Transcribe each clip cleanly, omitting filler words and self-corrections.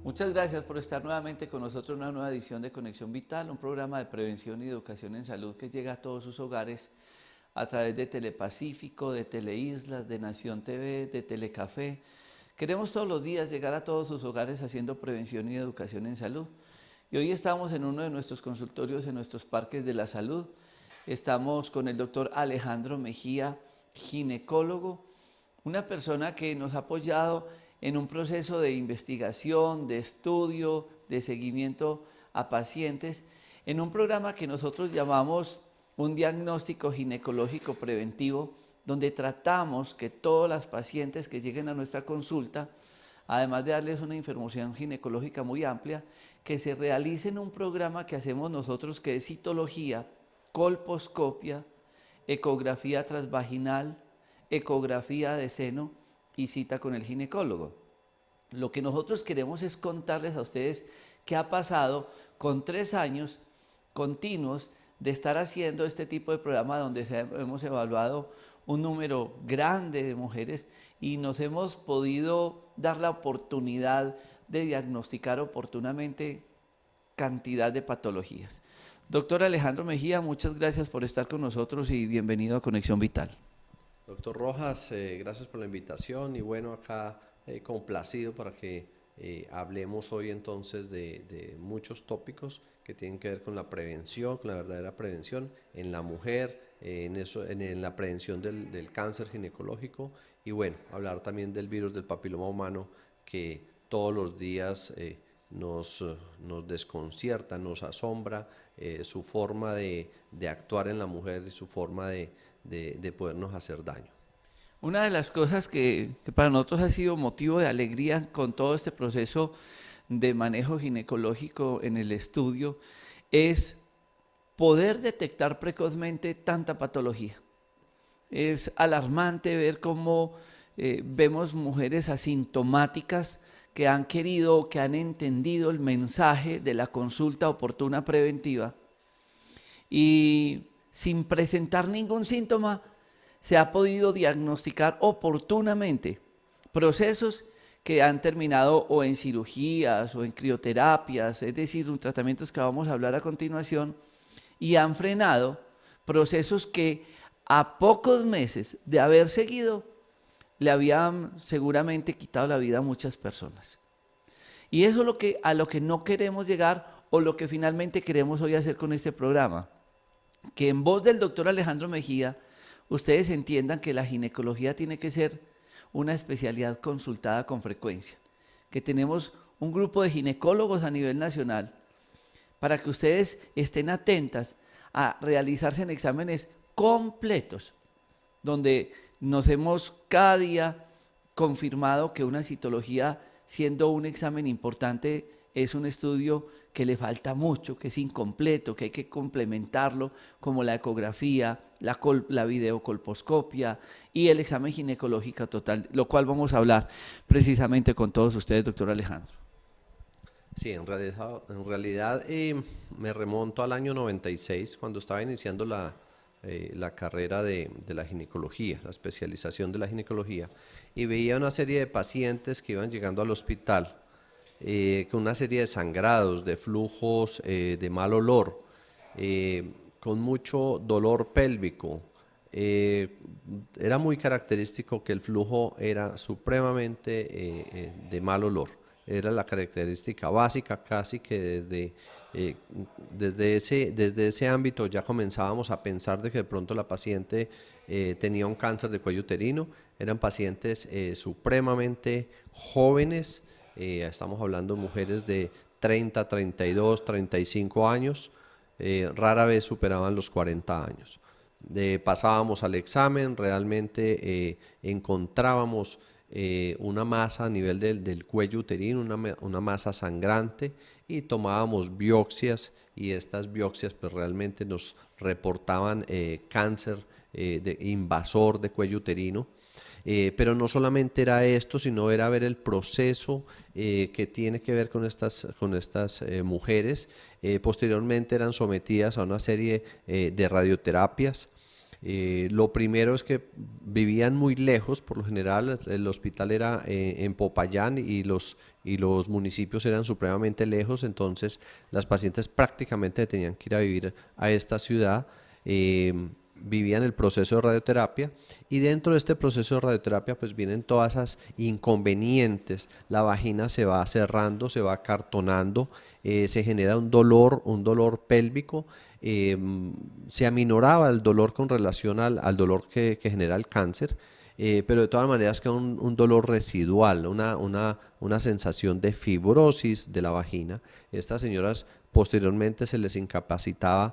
Muchas gracias por estar nuevamente con nosotros en una nueva edición de Conexión Vital, un programa de prevención y educación en salud que llega a todos sus hogares a través de Telepacífico, de Teleislas, de Nación TV, de Telecafé. Queremos todos los días llegar a todos sus hogares haciendo prevención y educación en salud. Y hoy estamos en uno de nuestros consultorios, en nuestros parques de la salud. Estamos con el doctor Alejandro Mejía, ginecólogo, una persona que nos ha apoyado en un proceso de investigación, de estudio, de seguimiento a pacientes, en un programa que nosotros llamamos un diagnóstico ginecológico preventivo, donde tratamos que todas las pacientes que lleguen a nuestra consulta, además de darles una información ginecológica muy amplia, que se realice en un programa que hacemos nosotros que es citología, colposcopia, ecografía transvaginal, ecografía de seno y cita con el ginecólogo. Lo que nosotros queremos es contarles a ustedes qué ha pasado con 3 años continuos de estar haciendo este tipo de programa donde hemos evaluado un número grande de mujeres y nos hemos podido dar la oportunidad de diagnosticar oportunamente cantidad de patologías. Doctor Alejandro Mejía, muchas gracias por estar con nosotros y bienvenido a Conexión Vital. Doctor Rojas, gracias por la invitación y bueno, acá complacido para que hablemos hoy entonces de muchos tópicos que tienen que ver con la prevención, con la verdadera prevención en la mujer, en la prevención del cáncer ginecológico y bueno, hablar también del virus del papiloma humano que todos los días nos desconcierta, nos asombra, su forma de actuar en la mujer y su forma de podernos hacer daño. Una de las cosas que para nosotros ha sido motivo de alegría con todo este proceso de manejo ginecológico en el estudio es poder detectar precozmente tanta patología. Es alarmante ver cómo vemos mujeres asintomáticas que han querido, que han entendido el mensaje de la consulta oportuna preventiva y sin presentar ningún síntoma se ha podido diagnosticar oportunamente procesos que han terminado o en cirugías o en crioterapias, es decir, tratamientos que vamos a hablar a continuación, y han frenado procesos que a pocos meses de haber seguido le habían seguramente quitado la vida a muchas personas. Y eso es a lo que no queremos llegar o lo que finalmente queremos hoy hacer con este programa. Que en voz del doctor Alejandro Mejía, ustedes entiendan que la ginecología tiene que ser una especialidad consultada con frecuencia. Que tenemos un grupo de ginecólogos a nivel nacional para que ustedes estén atentas a realizarse en exámenes completos, donde nos hemos cada día confirmado que una citología, siendo un examen importante, es un estudio que le falta mucho, que es incompleto, que hay que complementarlo, como la ecografía, la videocolposcopia y el examen ginecológico total, lo cual vamos a hablar precisamente con todos ustedes, doctor Alejandro. Sí, en realidad me remonto al año 96, cuando estaba iniciando la carrera de la ginecología, la especialización de la ginecología, y veía una serie de pacientes que iban llegando al hospital con una serie de sangrados, de flujos de mal olor, con mucho dolor pélvico. Era muy característico que el flujo era supremamente de mal olor. Era la característica básica, casi que desde ese ámbito ya comenzábamos a pensar de que de pronto la paciente tenía un cáncer de cuello uterino. Eran pacientes supremamente jóvenes, estamos hablando de mujeres de 30, 32, 35 años, rara vez superaban los 40 años. Pasábamos al examen, realmente encontrábamos una masa a nivel del cuello uterino, una masa sangrante, y tomábamos biopsias y estas biopsias pues realmente nos reportaban cáncer invasor de cuello uterino. Pero no solamente era esto, sino era ver el proceso que tiene que ver con estas mujeres. Posteriormente eran sometidas a una serie de radioterapias. Lo primero es que vivían muy lejos, por lo general el hospital era en Popayán y los municipios eran supremamente lejos, entonces las pacientes prácticamente tenían que ir a vivir a esta ciudad. Vivían el proceso de radioterapia y dentro de este proceso de radioterapia pues vienen todas esas inconvenientes. La vagina se va cerrando, se va acartonando, se genera un dolor pélvico, eh, se aminoraba el dolor con relación al dolor que genera el cáncer, pero de todas maneras queda un dolor residual, una sensación de fibrosis de la vagina. Estas señoras posteriormente se les incapacitaba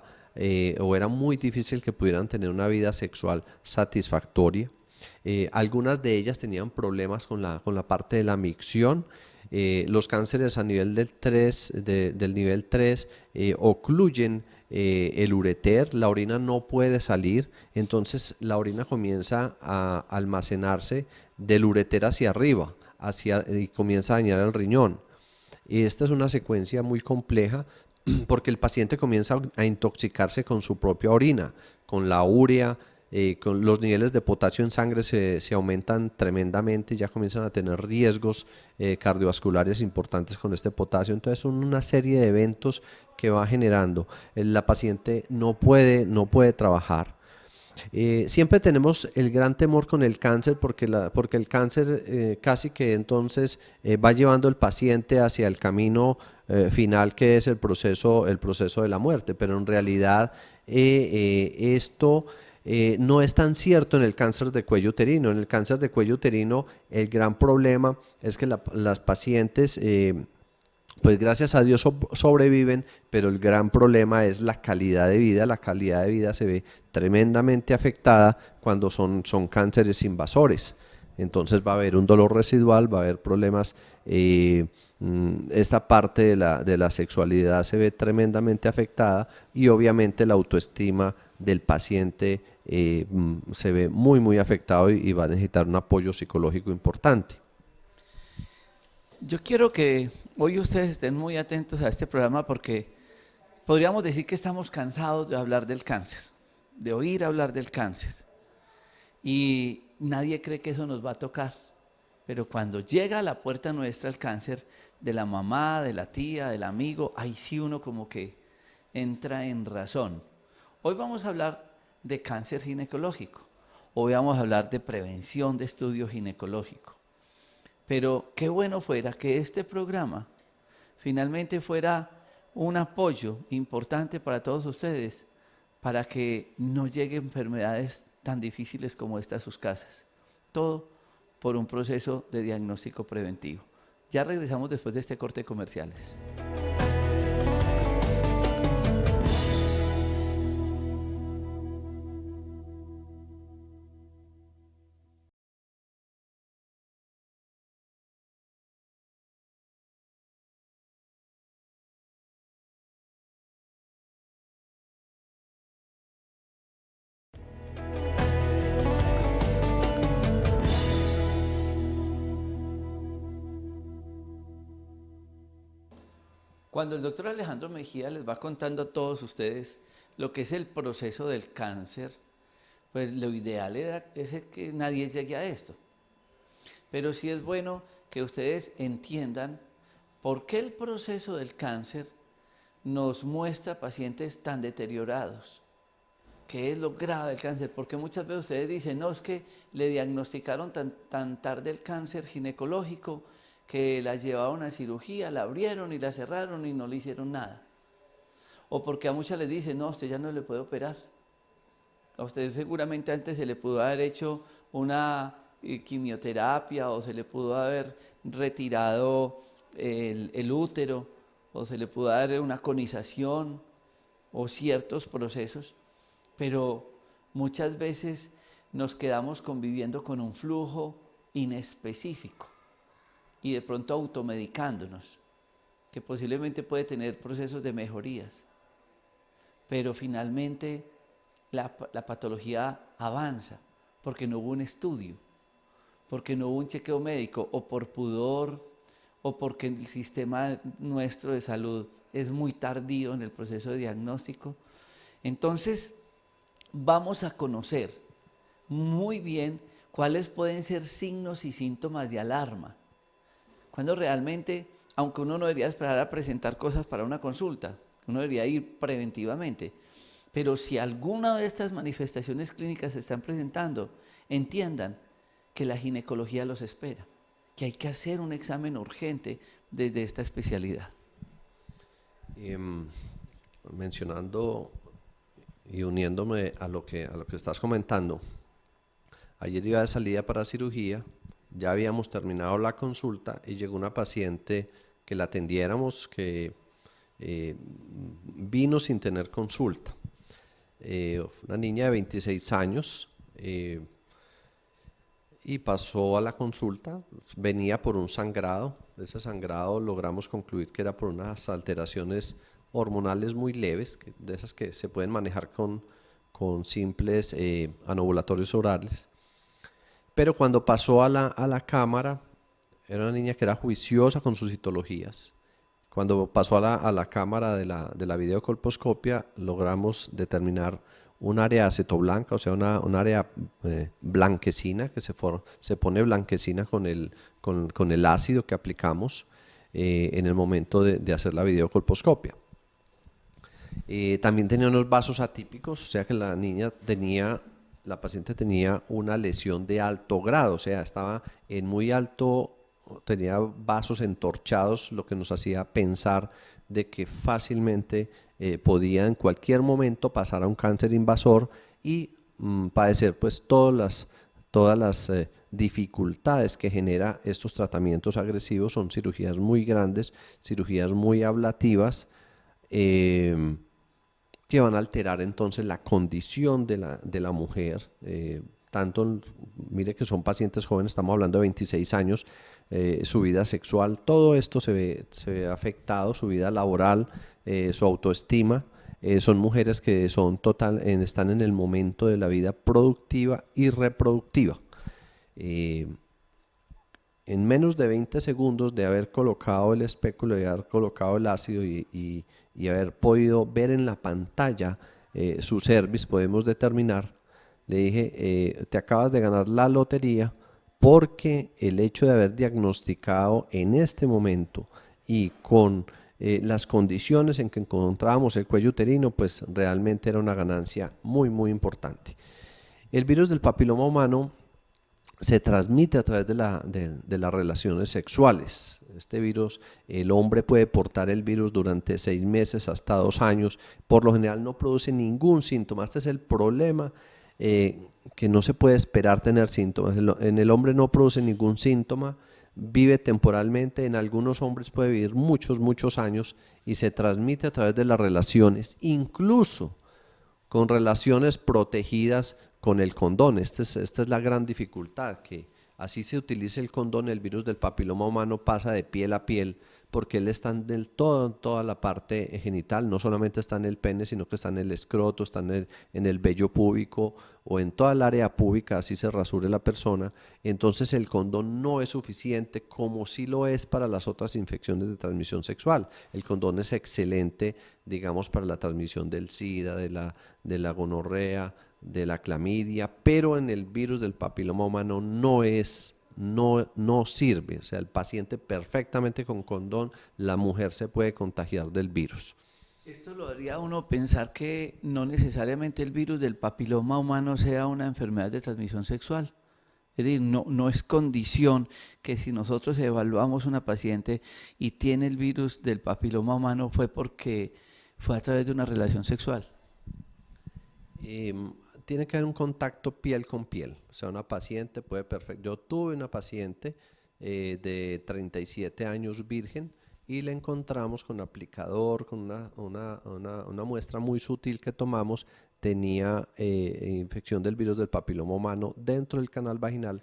o era muy difícil que pudieran tener una vida sexual satisfactoria. Algunas de ellas tenían problemas con la parte de la micción. Los cánceres a nivel del nivel 3 ocluyen el ureter, la orina no puede salir, entonces la orina comienza a almacenarse del ureter hacia arriba y comienza a dañar el riñón. Y esta es una secuencia muy compleja porque el paciente comienza a intoxicarse con su propia orina, con la urea, con los niveles de potasio en sangre se aumentan tremendamente, ya comienzan a tener riesgos cardiovasculares importantes con este potasio. Entonces son una serie de eventos que va generando. La paciente no puede trabajar. Siempre tenemos el gran temor con el cáncer porque el cáncer casi que entonces va llevando el paciente hacia el camino final que es el proceso de la muerte, pero en realidad esto no es tan cierto en el cáncer de cuello uterino. En el cáncer de cuello uterino el gran problema es que las pacientes pues gracias a Dios sobreviven, pero el gran problema es la calidad de vida. La calidad de vida se ve tremendamente afectada cuando son cánceres invasores. Entonces va a haber un dolor residual, va a haber problemas. Esta parte de la sexualidad se ve tremendamente afectada y obviamente la autoestima del paciente se ve muy afectado y va a necesitar un apoyo psicológico importante. Yo quiero que hoy ustedes estén muy atentos a este programa porque podríamos decir que estamos cansados de hablar del cáncer, de oír hablar del cáncer. Y nadie cree que eso nos va a tocar. Pero cuando llega a la puerta nuestra el cáncer, de la mamá, de la tía, del amigo, ahí sí uno como que entra en razón. Hoy vamos a hablar de cáncer ginecológico. Hoy vamos a hablar de prevención de estudio ginecológico. Pero qué bueno fuera que este programa finalmente fuera un apoyo importante para todos ustedes, para que no lleguen enfermedades tan difíciles como esta a sus casas. Todo por un proceso de diagnóstico preventivo. Ya regresamos después de este corte de comerciales. Cuando el doctor Alejandro Mejía les va contando a todos ustedes lo que es el proceso del cáncer, pues lo ideal es que nadie llegue a esto. Pero sí es bueno que ustedes entiendan por qué el proceso del cáncer nos muestra pacientes tan deteriorados. ¿Qué es lo grave del cáncer? Porque muchas veces ustedes dicen, no, es que le diagnosticaron tan tarde el cáncer ginecológico que la llevaron a cirugía, la abrieron y la cerraron y no le hicieron nada. O porque a muchas les dicen, no, usted ya no le puede operar. A usted seguramente antes se le pudo haber hecho una quimioterapia o se le pudo haber retirado el útero o se le pudo dar una conización o ciertos procesos, pero muchas veces nos quedamos conviviendo con un flujo inespecífico y de pronto automedicándonos, que posiblemente puede tener procesos de mejorías, pero finalmente la patología avanza porque no hubo un estudio, porque no hubo un chequeo médico, o por pudor, o porque el sistema nuestro de salud es muy tardío en el proceso de diagnóstico. Entonces, vamos a conocer muy bien cuáles pueden ser signos y síntomas de alarma. Cuando realmente, aunque uno no debería esperar a presentar cosas para una consulta, uno debería ir preventivamente, pero si alguna de estas manifestaciones clínicas se están presentando, entiendan que la ginecología los espera, que hay que hacer un examen urgente desde esta especialidad. Mencionando y uniéndome a lo que estás comentando, ayer iba de salida para cirugía, ya habíamos terminado la consulta y llegó una paciente que la atendiéramos que vino sin tener consulta. Una niña de 26 años y pasó a la consulta, venía por un sangrado. De ese sangrado logramos concluir que era por unas alteraciones hormonales muy leves, de esas que se pueden manejar con simples anovulatorios orales. Pero cuando pasó a la cámara, era una niña que era juiciosa con sus citologías. Cuando pasó a la cámara de la videocolposcopia, logramos determinar un área acetoblanca, o sea, un área blanquecina, que se pone blanquecina con el ácido que aplicamos en el momento de hacer la videocolposcopia. También tenía unos vasos atípicos, o sea que la paciente tenía una lesión de alto grado, o sea, estaba en muy alto, tenía vasos entorchados, lo que nos hacía pensar de que fácilmente podía en cualquier momento pasar a un cáncer invasor y padecer pues todas las dificultades que genera estos tratamientos agresivos. Son cirugías muy grandes, cirugías muy ablativas, que van a alterar entonces la condición de la mujer. Mire que son pacientes jóvenes, estamos hablando de 26 años, su vida sexual, todo esto se ve afectado, su vida laboral, su autoestima. Son mujeres que están en el momento de la vida productiva y reproductiva. En menos de 20 segundos de haber colocado el espéculo, de haber colocado el ácido y haber podido ver en la pantalla su cervix, podemos determinar, le dije, te acabas de ganar la lotería, porque el hecho de haber diagnosticado en este momento y con las condiciones en que encontrábamos el cuello uterino, pues realmente era una ganancia muy, muy importante. El virus del papiloma humano se transmite a través de las relaciones sexuales. Este virus, el hombre puede portar el virus durante 6 meses hasta 2 años. Por lo general no produce ningún síntoma. Este es el problema, que no se puede esperar tener síntomas. En el hombre no produce ningún síntoma, vive temporalmente. En algunos hombres puede vivir muchos, muchos años y se transmite a través de las relaciones, incluso con relaciones protegidas con el condón. Esta es la gran dificultad, que así se utilice el condón, el virus del papiloma humano pasa de piel a piel, porque él está en toda la parte genital, no solamente está en el pene, sino que está en el escroto, está en el vello púbico o en toda el área púbica, así se rasure la persona. Entonces el condón no es suficiente, como sí lo es para las otras infecciones de transmisión sexual. El condón es excelente, digamos, para la transmisión del SIDA, de la gonorrea, de la clamidia, pero en el virus del papiloma humano no sirve. O sea, el paciente perfectamente con condón, la mujer se puede contagiar del virus. Esto lo haría uno pensar que no necesariamente el virus del papiloma humano sea una enfermedad de transmisión sexual. Es decir, no es condición que si nosotros evaluamos una paciente y tiene el virus del papiloma humano fue porque fue a través de una relación sexual. Tiene que haber un contacto piel con piel. O sea, una paciente yo tuve una paciente de 37 años virgen y la encontramos con aplicador, con una muestra muy sutil que tomamos. Tenía infección del virus del papiloma humano dentro del canal vaginal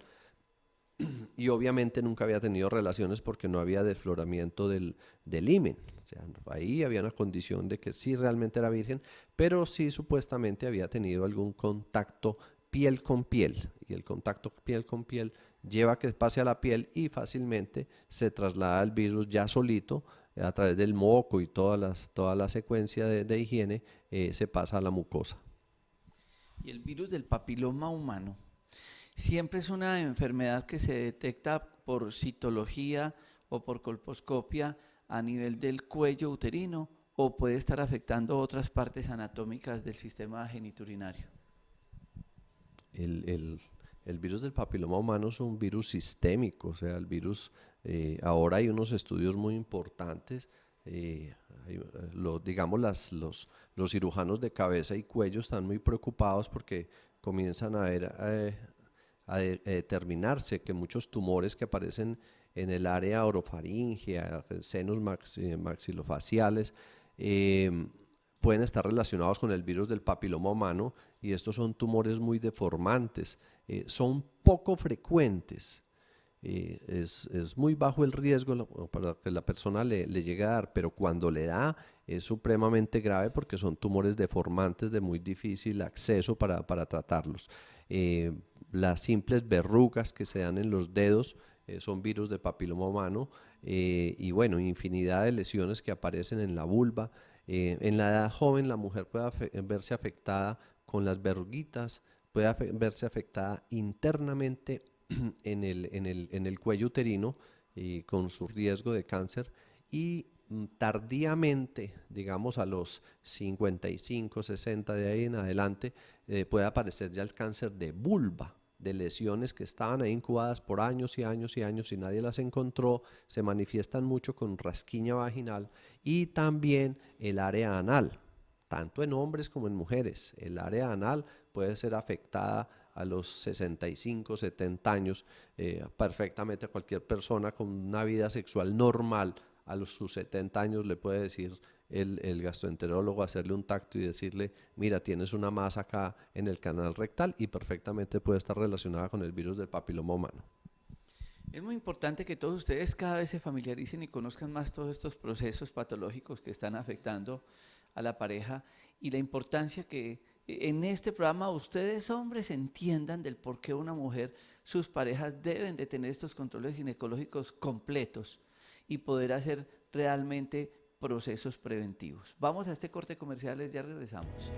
y obviamente nunca había tenido relaciones porque no había desfloramiento del himen. O sea, ahí había una condición de que sí realmente era virgen, pero sí supuestamente había tenido algún contacto piel con piel, y el contacto piel con piel lleva a que pase a la piel y fácilmente se traslada el virus ya solito a través del moco y toda la secuencia de higiene, se pasa a la mucosa. Y el virus del papiloma humano siempre es una enfermedad que se detecta por citología o por colposcopia a nivel del cuello uterino, o puede estar afectando otras partes anatómicas del sistema geniturinario. El, el- el virus del papiloma humano es un virus sistémico, o sea, el virus, ahora hay unos estudios muy importantes, digamos, los cirujanos de cabeza y cuello están muy preocupados porque comienzan a ver, determinarse que muchos tumores que aparecen en el área orofaringea, senos maxilofaciales, eh, pueden estar relacionados con el virus del papiloma humano, y estos son tumores muy deformantes, son poco frecuentes, es muy bajo el riesgo para que la persona le llegue a dar, pero cuando le da es supremamente grave porque son tumores deformantes de muy difícil acceso para tratarlos. Eh, las simples verrugas que se dan en los dedos son virus de papiloma humano, y bueno, infinidad de lesiones que aparecen en la vulva. En la edad joven la mujer puede verse afectada con las verruguitas, puede verse afectada internamente en el cuello uterino, con su riesgo de cáncer, y tardíamente, digamos a los 55, 60 de ahí en adelante, puede aparecer ya el cáncer de vulva, de lesiones que estaban ahí incubadas por años y años y años y nadie las encontró, se manifiestan mucho con rasquiña vaginal, y también el área anal, tanto en hombres como en mujeres. El área anal puede ser afectada a los 65, 70 años, perfectamente cualquier persona con una vida sexual normal a sus 70 años le puede decir el gastroenterólogo, hacerle un tacto y decirle, mira, tienes una masa acá en el canal rectal, y perfectamente puede estar relacionada con el virus del papiloma humano. Es muy importante que todos ustedes cada vez se familiaricen y conozcan más todos estos procesos patológicos que están afectando a la pareja, y la importancia que en este programa ustedes hombres entiendan del por qué una mujer, sus parejas deben de tener estos controles ginecológicos completos y poder hacer realmente procesos preventivos. Vamos a este corte comercial, ya regresamos.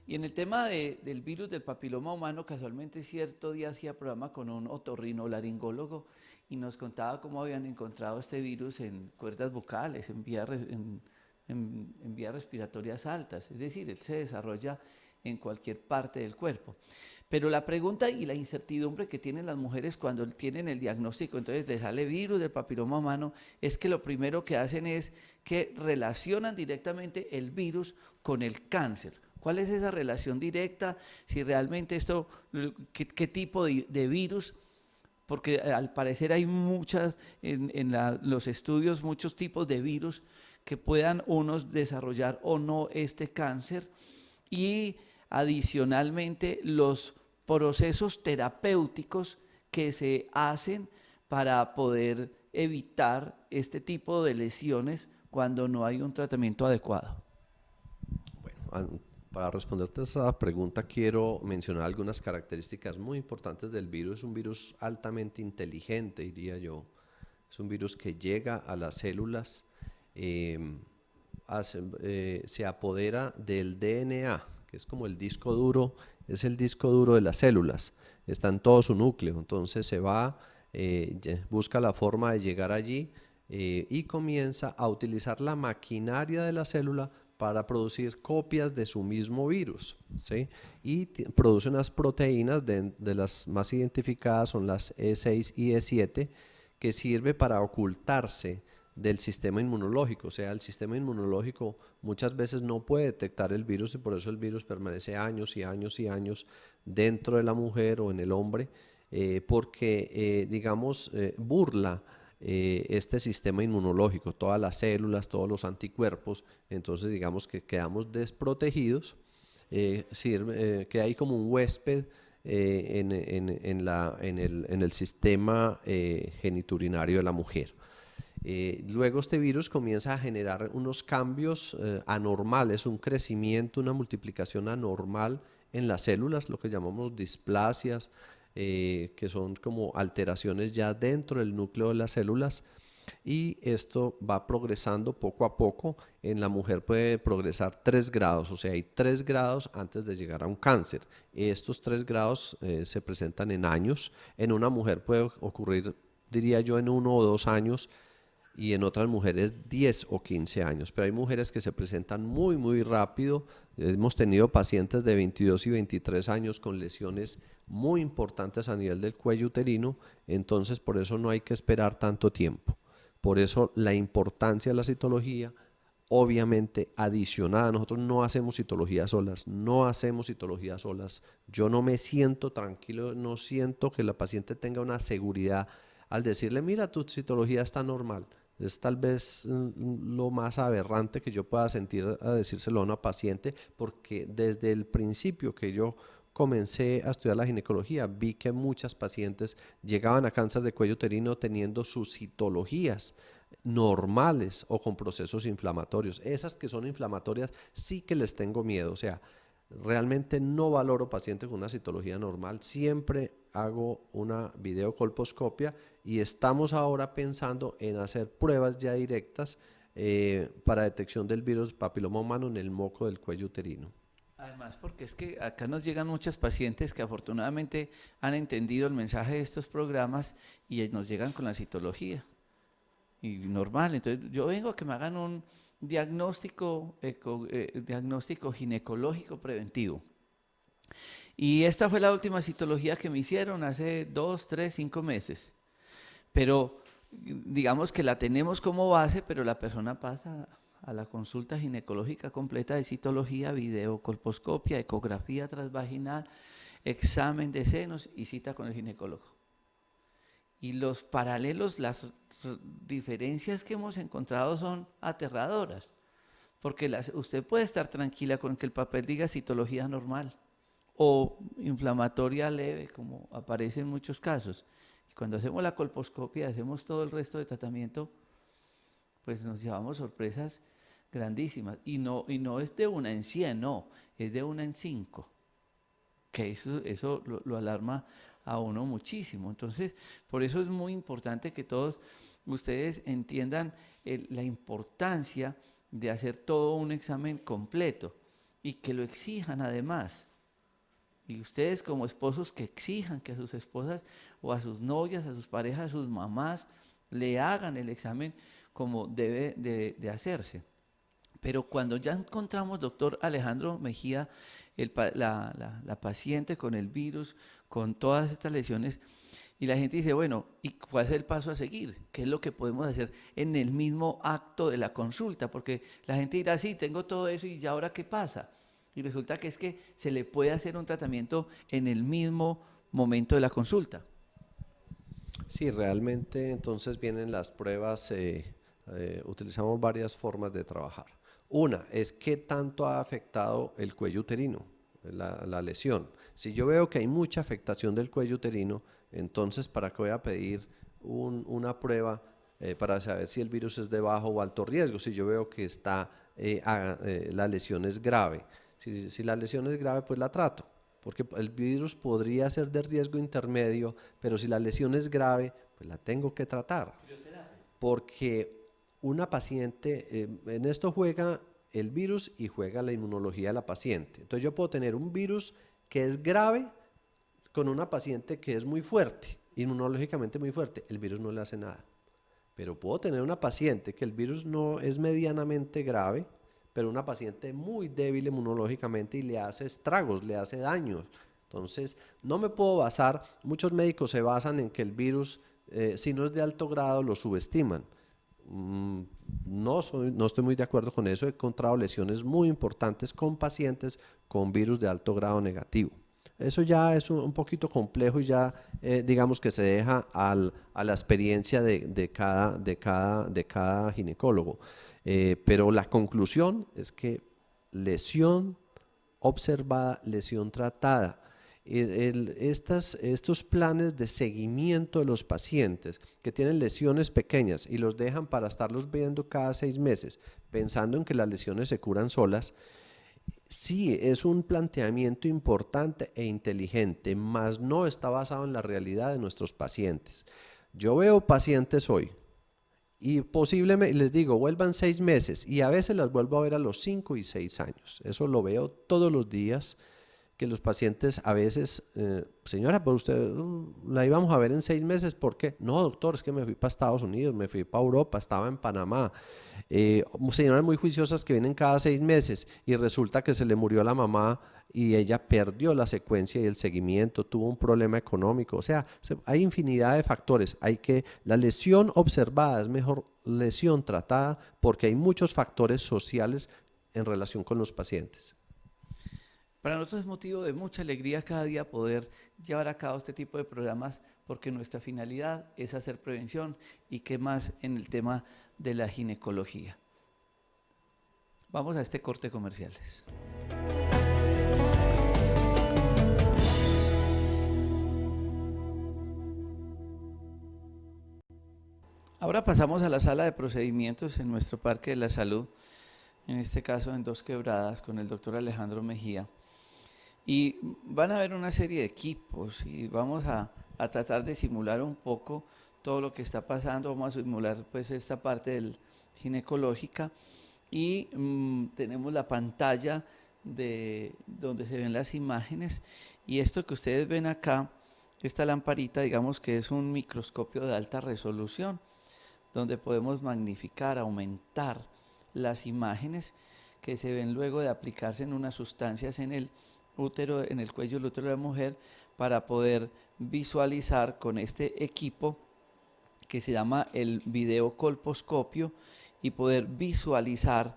Y en el tema del virus del papiloma humano, casualmente cierto día hacía programa con un otorrinolaringólogo y nos contaba cómo habían encontrado este virus en cuerdas vocales, en vías respiratorias altas, es decir, él se desarrolla en cualquier parte del cuerpo. Pero la pregunta y la incertidumbre que tienen las mujeres cuando tienen el diagnóstico, entonces les sale virus del papiloma humano, es que lo primero que hacen es que relacionan directamente el virus con el cáncer. ¿Cuál es esa relación directa? Si realmente esto, qué tipo de virus, porque al parecer hay muchas, los estudios, muchos tipos de virus que puedan unos desarrollar o no este cáncer, y adicionalmente los procesos terapéuticos que se hacen para poder evitar este tipo de lesiones cuando no hay un tratamiento adecuado. Bueno, para responderte a esa pregunta quiero mencionar algunas características muy importantes del virus. Es un virus altamente inteligente, diría yo. Es un virus que llega a las células, eh, se apodera del DNA, que es como el disco duro, es el disco duro de las células, está en todo su núcleo, entonces se va, busca la forma de llegar allí, y comienza a utilizar la maquinaria de la célula para producir copias de su mismo virus, ¿sí? Y produce unas proteínas, de las más identificadas son las E6 y E7, que sirve para ocultarse del sistema inmunológico. O sea, el sistema inmunológico muchas veces no puede detectar el virus, y por eso el virus permanece años y años y años dentro de la mujer o en el hombre, porque digamos, burla este sistema inmunológico, todas las células, todos los anticuerpos. Entonces digamos que quedamos desprotegidos, queda ahí como un huésped en el sistema geniturinario de la mujer. Luego este virus comienza a generar unos cambios anormales, un crecimiento, una multiplicación anormal en las células, lo que llamamos displasias, que son como alteraciones ya dentro del núcleo de las células, y esto va progresando poco a poco. En la mujer puede progresar 3 grados, o sea, hay 3 grados antes de llegar a un cáncer. Estos 3 grados se presentan en años. En una mujer puede ocurrir, diría yo, en 1 o 2 años, y en otras mujeres 10 o 15 años, pero hay mujeres que se presentan muy rápido. Hemos tenido pacientes de 22 y 23 años con lesiones muy importantes a nivel del cuello uterino, entonces por eso no hay que esperar tanto tiempo. Por eso la importancia de la citología, obviamente adicionada. Nosotros no hacemos citología solas, no hacemos citología solas. Yo no me siento tranquilo, no siento que la paciente tenga una seguridad al decirle, mira, tu citología está normal. Es tal vez lo más aberrante que yo pueda sentir a decírselo a una paciente, porque desde el principio que yo comencé a estudiar la ginecología, vi que muchas pacientes llegaban a cáncer de cuello uterino teniendo sus citologías normales o con procesos inflamatorios. Esas que son inflamatorias sí que les tengo miedo, o sea, realmente no valoro pacientes con una citología normal, siempre hago una videocolposcopia y estamos ahora pensando en hacer pruebas ya directas para detección del virus papiloma humano en el moco del cuello uterino. Además, porque es que acá nos llegan muchas pacientes que afortunadamente han entendido el mensaje de estos programas y nos llegan con la citología. Y normal, entonces yo vengo a que me hagan un diagnóstico ginecológico preventivo. Y esta fue la última citología que me hicieron hace 2, 3, 5 meses. Pero digamos que la tenemos como base, pero la persona pasa a la consulta ginecológica completa de citología, videocolposcopia, ecografía transvaginal, examen de senos y cita con el ginecólogo. Y los paralelos, las diferencias que hemos encontrado son aterradoras, porque usted puede estar tranquila con que el papel diga citología normal o inflamatoria leve, como aparece en muchos casos. Y cuando hacemos la colposcopia, hacemos todo el resto de tratamiento, pues nos llevamos sorpresas grandísimas. Y no es de 1 en 100, no, es de 1 en 5. Que eso lo alarma a uno muchísimo. Entonces, por eso es muy importante que todos ustedes entiendan la importancia de hacer todo un examen completo y que lo exijan además. Y ustedes como esposos que exijan que a sus esposas o a sus novias, a sus parejas, a sus mamás le hagan el examen como debe de hacerse. Pero cuando ya encontramos, doctor Alejandro Mejía, la paciente con el virus, con todas estas lesiones, y la gente dice, bueno, ¿y cuál es el paso a seguir? ¿Qué es lo que podemos hacer en el mismo acto de la consulta? Porque la gente dirá, sí, tengo todo eso y ya ahora ¿qué pasa? Y resulta que es que se le puede hacer un tratamiento en el mismo momento de la consulta. Sí, realmente entonces vienen las pruebas, utilizamos varias formas de trabajar. Una es qué tanto ha afectado el cuello uterino, la lesión. Si yo veo que hay mucha afectación del cuello uterino, entonces ¿para qué voy a pedir una prueba para saber si el virus es de bajo o alto riesgo? Si yo veo que la lesión es grave. Si la lesión es grave, pues la trato, porque el virus podría ser de riesgo intermedio, pero si la lesión es grave, pues la tengo que tratar. Porque una paciente, en esto juega el virus y juega la inmunología de la paciente. Entonces yo puedo tener un virus que es grave con una paciente que es muy fuerte, inmunológicamente muy fuerte, el virus no le hace nada. Pero puedo tener una paciente que el virus no es medianamente grave, pero una paciente muy débil inmunológicamente y le hace estragos, le hace daños. Entonces, no me puedo basar, muchos médicos se basan en que el virus, si no es de alto grado, lo subestiman. No estoy muy de acuerdo con eso. He encontrado lesiones muy importantes con pacientes con virus de alto grado negativo. Eso ya es un poquito complejo y ya digamos que se deja a la experiencia de cada ginecólogo. Pero la conclusión es que lesión observada, lesión tratada. Estos planes de seguimiento de los pacientes que tienen lesiones pequeñas y los dejan para estarlos viendo cada 6 meses, pensando en que las lesiones se curan solas, sí es un planteamiento importante e inteligente, mas no está basado en la realidad de nuestros pacientes. Yo veo pacientes hoy Y posiblemente, les digo, vuelvan 6 meses y a veces las vuelvo a ver a los 5 y 6 años. Eso lo veo todos los días, que los pacientes a veces, señora, pero usted la íbamos a ver en 6 meses, ¿por qué? No, doctor, es que me fui para Estados Unidos, me fui para Europa, estaba en Panamá. Señoras muy juiciosas que vienen cada 6 meses y resulta que se le murió la mamá y ella perdió la secuencia y el seguimiento, tuvo un problema económico. O sea, hay infinidad de factores. La lesión observada es mejor lesión tratada porque hay muchos factores sociales en relación con los pacientes. Para nosotros es motivo de mucha alegría cada día poder llevar a cabo este tipo de programas porque nuestra finalidad es hacer prevención y qué más en el tema de la ginecología. Vamos a este corte comerciales. Ahora pasamos a la sala de procedimientos en nuestro Parque de la Salud, en este caso en Dos Quebradas, con el doctor Alejandro Mejía. Y van a ver una serie de equipos y vamos a tratar de simular un poco todo lo que está pasando. Vamos a simular pues esta parte ginecológica y tenemos la pantalla donde se ven las imágenes y esto que ustedes ven acá, esta lamparita, digamos que es un microscopio de alta resolución donde podemos magnificar, aumentar las imágenes que se ven luego de aplicarse en unas sustancias en el útero, en el cuello del útero de la mujer, para poder visualizar con este equipo que se llama el videocolposcopio y poder visualizar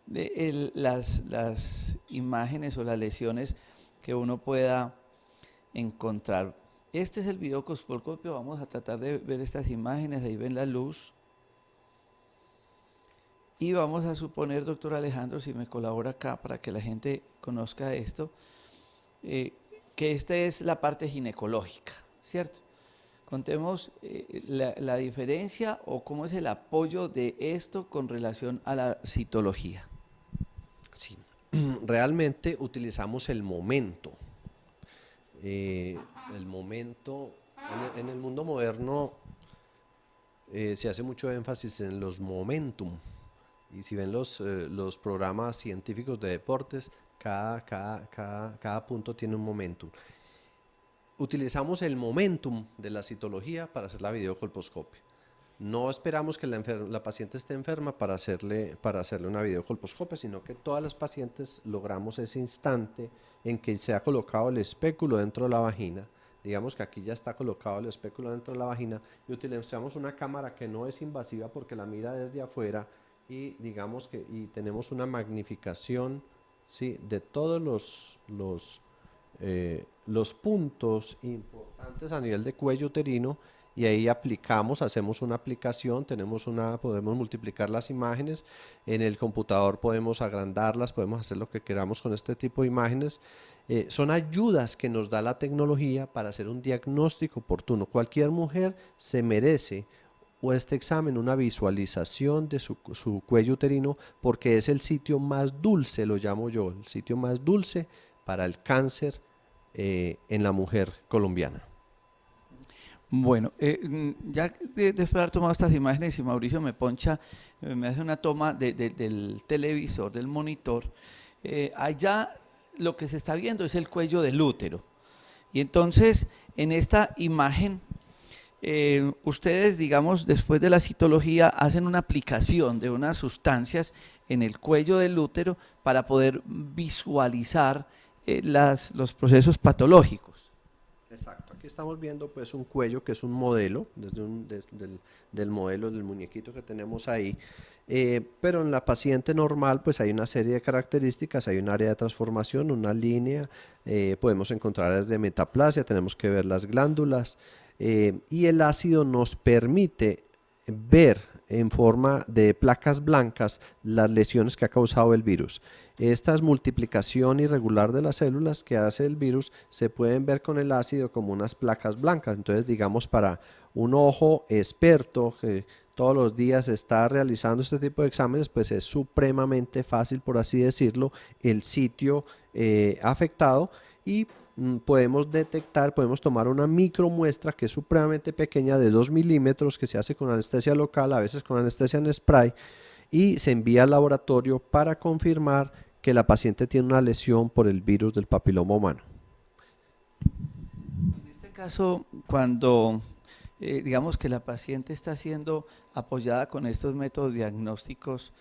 las imágenes o las lesiones que uno pueda encontrar. Este es el videocolposcopio, vamos a tratar de ver estas imágenes, ahí ven la luz. Y vamos a suponer, doctor Alejandro, si me colabora acá para que la gente conozca esto, que esta es la parte ginecológica, ¿cierto? Contemos la diferencia o cómo es el apoyo de esto con relación a la citología. Sí, realmente utilizamos el momento. El momento, en el mundo moderno se hace mucho énfasis en los momentum. Y si ven los programas científicos de deportes, cada punto tiene un momentum. Utilizamos el momentum de la citología para hacer la videocolposcopia. No esperamos que la paciente esté enferma para hacerle una videocolposcopia, sino que todas las pacientes logramos ese instante en que se ha colocado el espéculo dentro de la vagina. Digamos que aquí ya está colocado el espéculo dentro de la vagina y utilizamos una cámara que no es invasiva porque la mira desde afuera y digamos que tenemos una magnificación, ¿sí?, de todos los puntos importantes a nivel de cuello uterino y ahí hacemos una aplicación, podemos multiplicar las imágenes, en el computador podemos agrandarlas, podemos hacer lo que queramos con este tipo de imágenes. Son ayudas que nos da la tecnología para hacer un diagnóstico oportuno. Cualquier mujer se merece este examen, una visualización de su cuello uterino, porque es el sitio más dulce, lo llamo yo, el sitio más dulce para el cáncer en la mujer colombiana. Bueno, ya después de haber tomado estas imágenes y Mauricio me poncha, me hace una toma del televisor, del monitor, allá lo que se está viendo es el cuello del útero. Y entonces, en esta imagen, ustedes, digamos, después de la citología, hacen una aplicación de unas sustancias en el cuello del útero para poder visualizar los procesos patológicos. Exacto, aquí estamos viendo pues un cuello que es un modelo, del modelo del muñequito que tenemos ahí, pero en la paciente normal pues hay una serie de características, hay un área de transformación, una línea, podemos encontrar áreas de metaplasia, tenemos que ver las glándulas y el ácido nos permite ver en forma de placas blancas las lesiones que ha causado el virus. Esta multiplicación irregular de las células que hace el virus se pueden ver con el ácido como unas placas blancas. Entonces, digamos, para un ojo experto que todos los días está realizando este tipo de exámenes, pues es supremamente fácil, por así decirlo, el sitio afectado y podemos detectar, podemos tomar una micromuestra que es supremamente pequeña de 2 milímetros que se hace con anestesia local, a veces con anestesia en spray, y se envía al laboratorio para confirmar que la paciente tiene una lesión por el virus del papiloma humano. En este caso, cuando digamos que la paciente está siendo apoyada con estos métodos diagnósticos,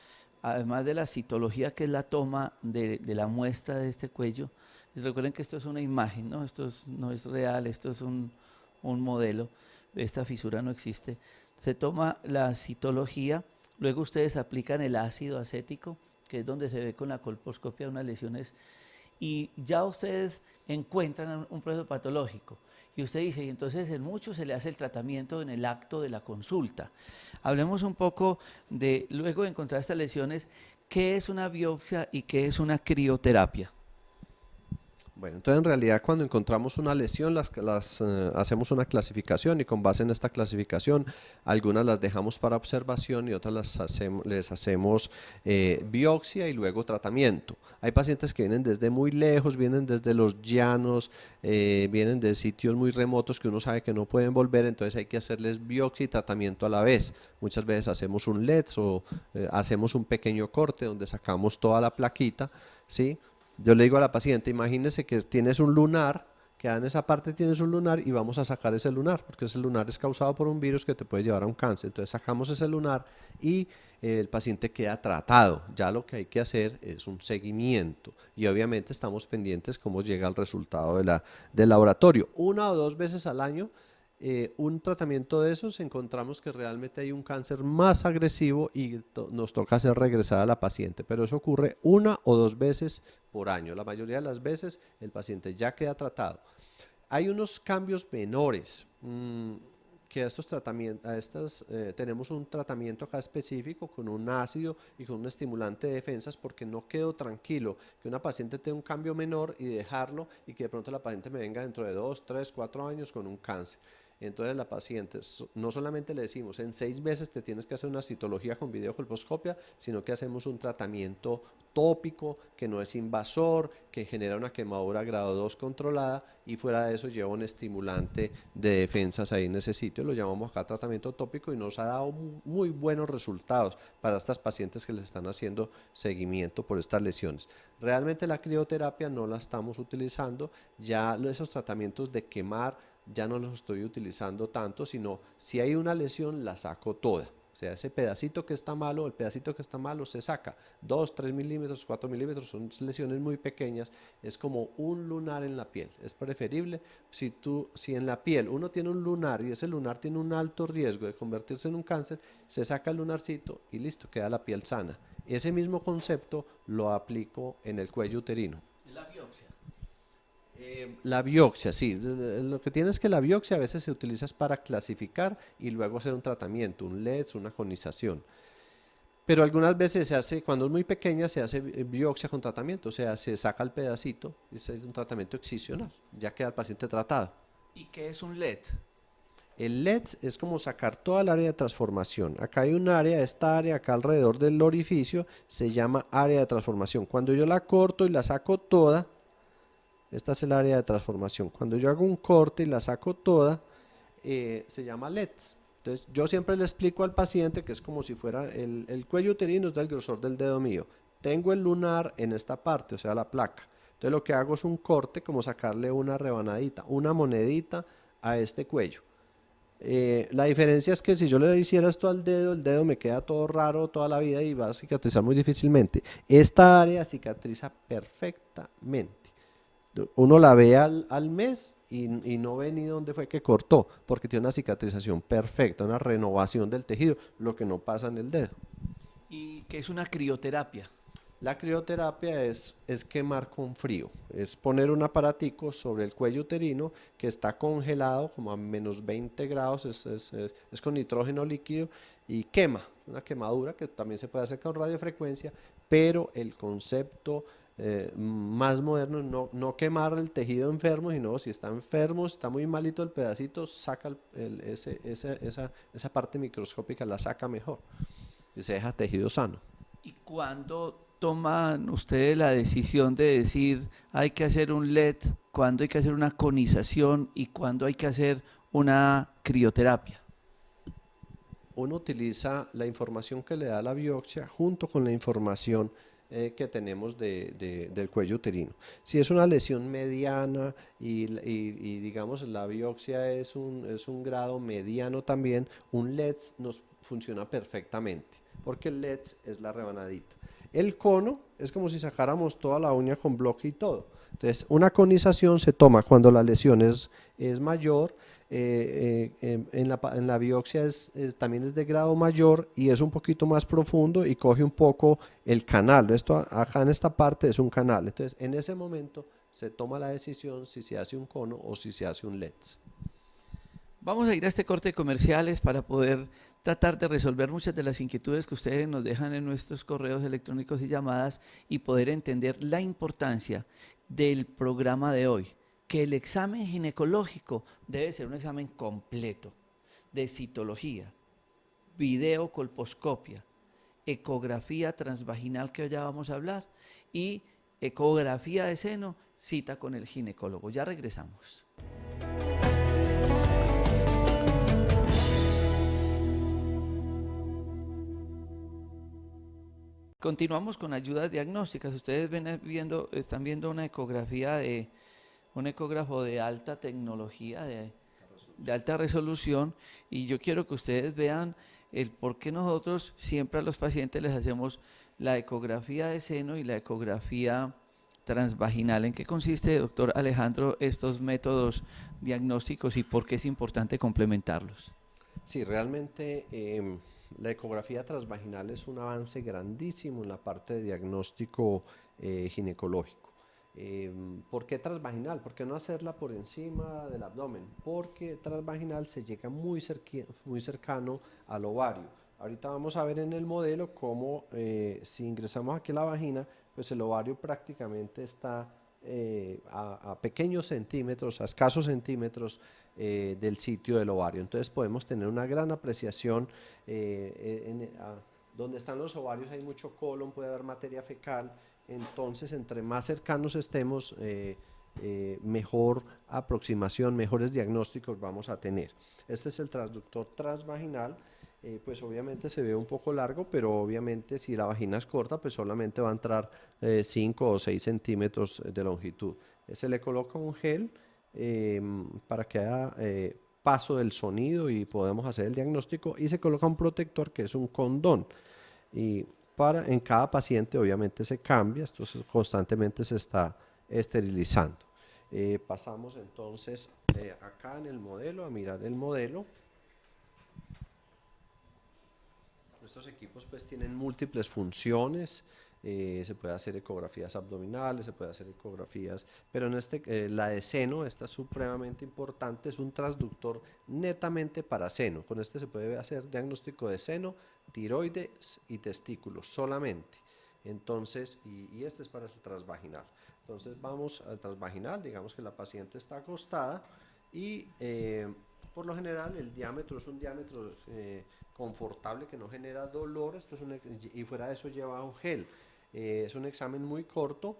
además de la citología, que es la toma de la muestra de este cuello, y recuerden que esto es una imagen, ¿no? No es real, esto es un modelo, esta fisura no existe. Se toma la citología, luego ustedes aplican el ácido acético, que es donde se ve con la colposcopia unas lesiones, y ya ustedes encuentran un proceso patológico. Y usted dice, y entonces en muchos se le hace el tratamiento en el acto de la consulta. Hablemos un poco de, luego de encontrar estas lesiones, ¿qué es una biopsia y qué es una crioterapia? Bueno, entonces en realidad cuando encontramos una lesión hacemos una clasificación y con base en esta clasificación algunas las dejamos para observación y otras les hacemos biopsia y luego tratamiento. Hay pacientes que vienen desde muy lejos, vienen desde los llanos, vienen de sitios muy remotos que uno sabe que no pueden volver, entonces hay que hacerles biopsia y tratamiento a la vez. Muchas veces hacemos un LEDS o hacemos un pequeño corte donde sacamos toda la plaquita, ¿sí? Yo le digo a la paciente, imagínese que tienes un lunar, que en esa parte tienes un lunar y vamos a sacar ese lunar, porque ese lunar es causado por un virus que te puede llevar a un cáncer. Entonces sacamos ese lunar y el paciente queda tratado. Ya lo que hay que hacer es un seguimiento y obviamente estamos pendientes cómo llega el resultado del laboratorio. 1 o 2 veces al año un tratamiento de esos encontramos que realmente hay un cáncer más agresivo y nos toca hacer regresar a la paciente, pero eso ocurre 1 o 2 veces por año. La mayoría de las veces el paciente ya queda tratado. Hay unos cambios menores que a estos tratamientos, tenemos un tratamiento acá específico con un ácido y con un estimulante de defensas, porque no quedo tranquilo que una paciente tenga un cambio menor y dejarlo y que de pronto la paciente me venga dentro de 2, 3, 4 años con un cáncer. Entonces la paciente, no solamente le decimos en 6 meses te tienes que hacer una citología con videocolposcopia, sino que hacemos un tratamiento tópico que no es invasor, que genera una quemadura grado 2 controlada y fuera de eso lleva un estimulante de defensas ahí en ese sitio. Lo llamamos acá tratamiento tópico y nos ha dado muy buenos resultados para estas pacientes que les están haciendo seguimiento por estas lesiones. Realmente la crioterapia no la estamos utilizando, ya esos tratamientos de quemar ya no los estoy utilizando tanto, sino si hay una lesión la saco toda. O sea, ese pedacito que está malo, el pedacito que está malo se saca. 2, 3 milímetros, 4 milímetros, son lesiones muy pequeñas, es como un lunar en la piel. Es preferible, si en la piel uno tiene un lunar y ese lunar tiene un alto riesgo de convertirse en un cáncer, se saca el lunarcito y listo, queda la piel sana. Ese mismo concepto lo aplico en el cuello uterino. La biopsia. La biopsia, sí. Lo que tiene es que la biopsia a veces se utiliza para clasificar y luego hacer un tratamiento, un LEDS, una conización. Pero algunas veces se hace, cuando es muy pequeña, se hace biopsia con tratamiento, o sea, se saca el pedacito y se hace un tratamiento excisional, ya queda el paciente tratado. ¿Y qué es un LED? El LEDS es como sacar toda el área de transformación. Acá hay un área, esta área acá alrededor del orificio se llama área de transformación. Cuando yo la corto y la saco toda, esta es el área de transformación. Cuando yo hago un corte y la saco toda, se llama LEDS. Entonces, yo siempre le explico al paciente que es como si fuera el cuello uterino es del grosor del dedo mío. Tengo el lunar en esta parte, o sea, la placa. Entonces, lo que hago es un corte, como sacarle una rebanadita, una monedita a este cuello. La diferencia es que si yo le hiciera esto al dedo, el dedo me queda todo raro toda la vida y va a cicatrizar muy difícilmente. Esta área cicatriza perfectamente. Uno la ve al mes y no ve ni dónde fue que cortó, porque tiene una cicatrización perfecta, una renovación del tejido, lo que no pasa en el dedo. ¿Y qué es una crioterapia? La crioterapia es quemar con frío, es poner un aparatico sobre el cuello uterino que está congelado como a menos 20 grados, es con nitrógeno líquido y quema, una quemadura que también se puede hacer con radiofrecuencia, pero el concepto más moderno, no quemar el tejido enfermo, sino si está enfermo, está muy malito el pedacito, saca esa parte microscópica, la saca mejor y se deja tejido sano. ¿Y cuándo toman ustedes la decisión de decir hay que hacer un LED, cuándo hay que hacer una conización y cuándo hay que hacer una crioterapia? Uno utiliza la información que le da la biopsia junto con la información que tenemos del cuello uterino. Si es una lesión mediana y digamos la biopsia es un grado mediano también, un LEDS nos funciona perfectamente, porque el LEDS es la rebanadita. El cono es como si sacáramos toda la uña con bloque y todo. Entonces, una conización se toma cuando la lesión es mayor, en la biopsia también es de grado mayor y es un poquito más profundo y coge un poco el canal. Esto acá en esta parte es un canal. Entonces, en ese momento se toma la decisión si se hace un cono o si se hace un LEDS. Vamos a ir a este corte de comerciales para poder tratar de resolver muchas de las inquietudes que ustedes nos dejan en nuestros correos electrónicos y llamadas y poder entender la importancia del programa de hoy, que el examen ginecológico debe ser un examen completo de citología, videocolposcopia, ecografía transvaginal que ya vamos a hablar y ecografía de seno, cita con el ginecólogo. Ya regresamos. Continuamos con ayudas diagnósticas. Ustedes están viendo una ecografía un ecógrafo de alta tecnología, de alta resolución, y yo quiero que ustedes vean el por qué nosotros siempre a los pacientes les hacemos la ecografía de seno y la ecografía transvaginal. ¿En qué consiste, doctor Alejandro, estos métodos diagnósticos y por qué es importante complementarlos? Sí, realmente la ecografía transvaginal es un avance grandísimo en la parte de diagnóstico ginecológico. ¿Por qué transvaginal? ¿Por qué no hacerla por encima del abdomen? Porque transvaginal se llega muy cercano al ovario. Ahorita vamos a ver en el modelo cómo si ingresamos aquí a la vagina, pues el ovario prácticamente está a pequeños centímetros, a escasos centímetros del sitio del ovario. Entonces podemos tener una gran apreciación. Donde están los ovarios hay mucho colon, puede haber materia fecal. Entonces, entre más cercanos estemos, mejor aproximación, mejores diagnósticos vamos a tener. Este es el transductor transvaginal. Pues obviamente se ve un poco largo, pero obviamente si la vagina es corta, pues solamente va a entrar 5 o 6 centímetros de longitud. Se le coloca un gel para que haga paso del sonido y podamos hacer el diagnóstico, y se coloca un protector que es un condón. Y en cada paciente obviamente se cambia, esto constantemente se está esterilizando. Pasamos entonces acá en el modelo, a mirar el modelo. Estos equipos pues tienen múltiples funciones, se puede hacer ecografías abdominales, se puede hacer ecografías, pero en la de seno, esta es supremamente importante, es un transductor netamente para seno. Con este se puede hacer diagnóstico de seno, tiroides y testículos solamente. Entonces, y este es para su transvaginal. Entonces vamos al transvaginal, digamos que la paciente está acostada y por lo general el diámetro es un diámetro confortable que no genera dolor. Y fuera de eso lleva un gel. Es un examen muy corto,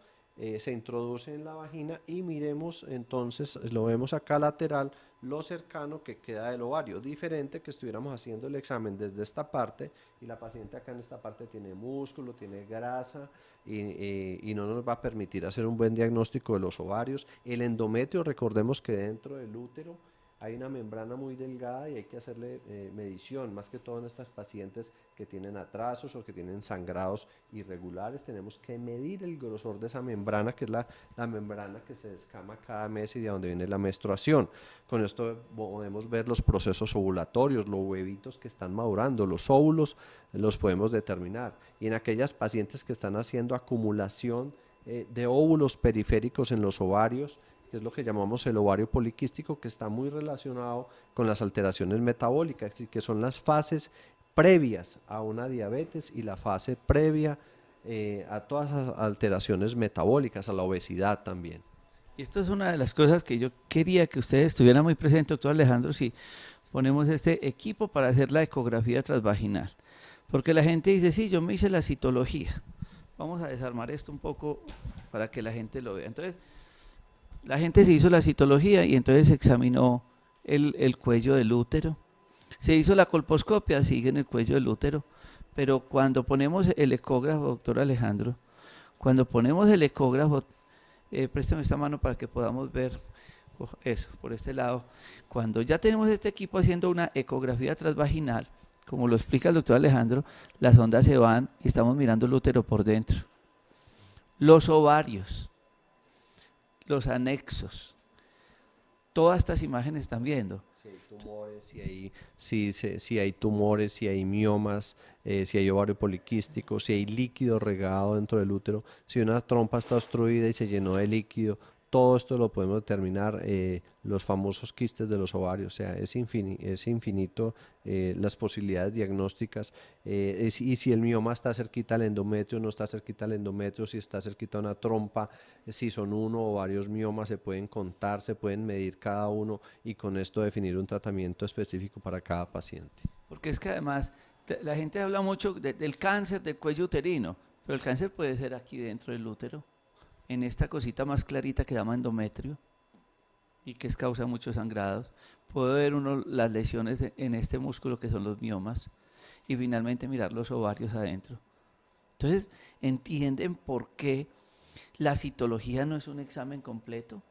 se introduce en la vagina y miremos entonces, lo vemos acá lateral, lo cercano que queda del ovario, diferente que estuviéramos haciendo el examen desde esta parte y la paciente acá en esta parte tiene músculo, tiene grasa y no nos va a permitir hacer un buen diagnóstico de los ovarios. El endometrio, recordemos que dentro del útero hay una membrana muy delgada y hay que hacerle medición, más que todo en estas pacientes que tienen atrasos o que tienen sangrados irregulares. Tenemos que medir el grosor de esa membrana, que es la membrana que se descama cada mes y de donde viene la menstruación. Con esto podemos ver los procesos ovulatorios, los huevitos que están madurando, los óvulos los podemos determinar. Y en aquellas pacientes que están haciendo acumulación de óvulos periféricos en los ovarios, que es lo que llamamos el ovario poliquístico, que está muy relacionado con las alteraciones metabólicas y que son las fases previas a una diabetes y la fase previa a todas las alteraciones metabólicas, a la obesidad también. Y esto es una de las cosas que yo quería que ustedes estuvieran muy presentes, doctor Alejandro, si ponemos este equipo para hacer la ecografía transvaginal. Porque la gente dice, sí, yo me hice la citología, Vamos a desarmar esto un poco para que la gente lo vea. Entonces, la gente se hizo la citología y entonces se examinó el cuello del útero. Se hizo la colposcopia, sigue en el cuello del útero, pero cuando ponemos el ecógrafo, doctor Alejandro, cuando ponemos el ecógrafo, préstame esta mano para que podamos ver eso, por este lado. Cuando ya tenemos este equipo haciendo una ecografía transvaginal, como lo explica el doctor Alejandro, las ondas se van y estamos mirando el útero por dentro. Los ovarios, los anexos, todas estas imágenes están viendo. Si hay tumores, si hay tumores, si hay miomas, si hay ovario poliquístico, si hay líquido regado dentro del útero, si una trompa está obstruida y se llenó de líquido, todo esto lo podemos determinar, los famosos quistes de los ovarios, o sea, es infinito las posibilidades diagnósticas, y si el mioma está cerquita al endometrio, no está cerquita al endometrio, si está cerquita a una trompa, si son uno o varios miomas, se pueden contar, se pueden medir cada uno y con esto definir un tratamiento específico para cada paciente. Porque es que además la gente habla mucho del cáncer del cuello uterino, pero el cáncer puede ser aquí dentro del útero, en esta cosita más clarita que llama endometrio y que es causa muchos sangrados. Puede ver uno las lesiones en este músculo que son los miomas y finalmente mirar los ovarios adentro. Entonces, ¿entienden por qué la citología no es un examen completo?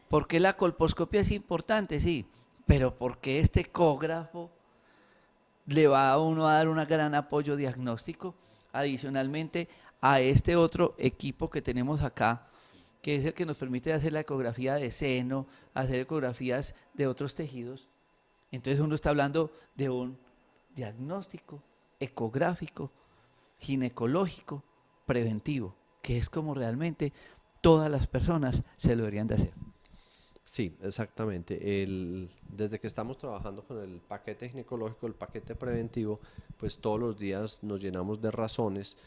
¿Por qué la colposcopia es importante? Sí, pero ¿por qué este ecógrafo le va a uno a dar un gran apoyo diagnóstico? Adicionalmente a este otro equipo que tenemos acá, que es el que nos permite hacer la ecografía de seno, hacer ecografías de otros tejidos. Entonces uno está hablando de un diagnóstico ecográfico, ginecológico, preventivo, que es como realmente todas las personas se lo deberían de hacer. Sí, exactamente. Desde que estamos trabajando con el paquete ginecológico, el paquete preventivo, pues todos los días nos llenamos de razones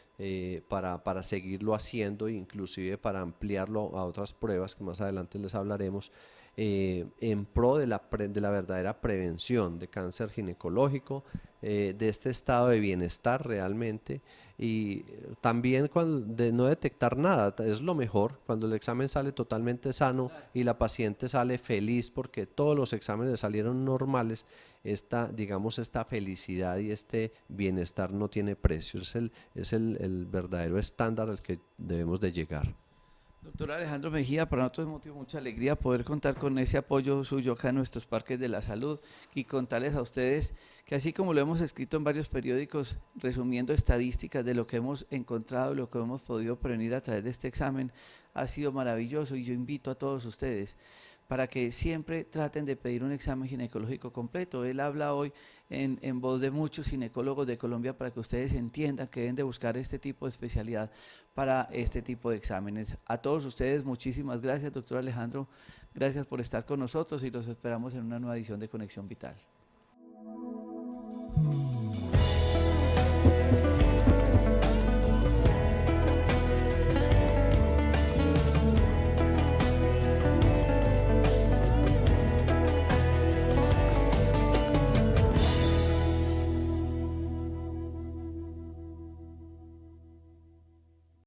para seguirlo haciendo, inclusive para ampliarlo a otras pruebas que más adelante les hablaremos, en pro de la verdadera prevención de cáncer ginecológico, de este estado de bienestar realmente, y también de no detectar nada, es lo mejor cuando el examen sale totalmente sano y la paciente sale feliz porque todos los exámenes salieron normales. Digamos, esta felicidad y este bienestar no tiene precio, es el verdadero estándar al que debemos de llegar. Doctor Alejandro Mejía, para nosotros es motivo de mucha alegría poder contar con ese apoyo suyo acá en nuestros parques de la salud y contarles a ustedes que así como lo hemos escrito en varios periódicos resumiendo estadísticas de lo que hemos encontrado, lo que hemos podido prevenir a través de este examen, ha sido maravilloso y yo invito a todos ustedes para que siempre traten de pedir un examen ginecológico completo. Él habla hoy en voz de muchos ginecólogos de Colombia para que ustedes entiendan que deben de buscar este tipo de especialidad para este tipo de exámenes. A todos ustedes, muchísimas gracias, doctor Alejandro. Gracias por estar con nosotros y los esperamos en una nueva edición de Conexión Vital.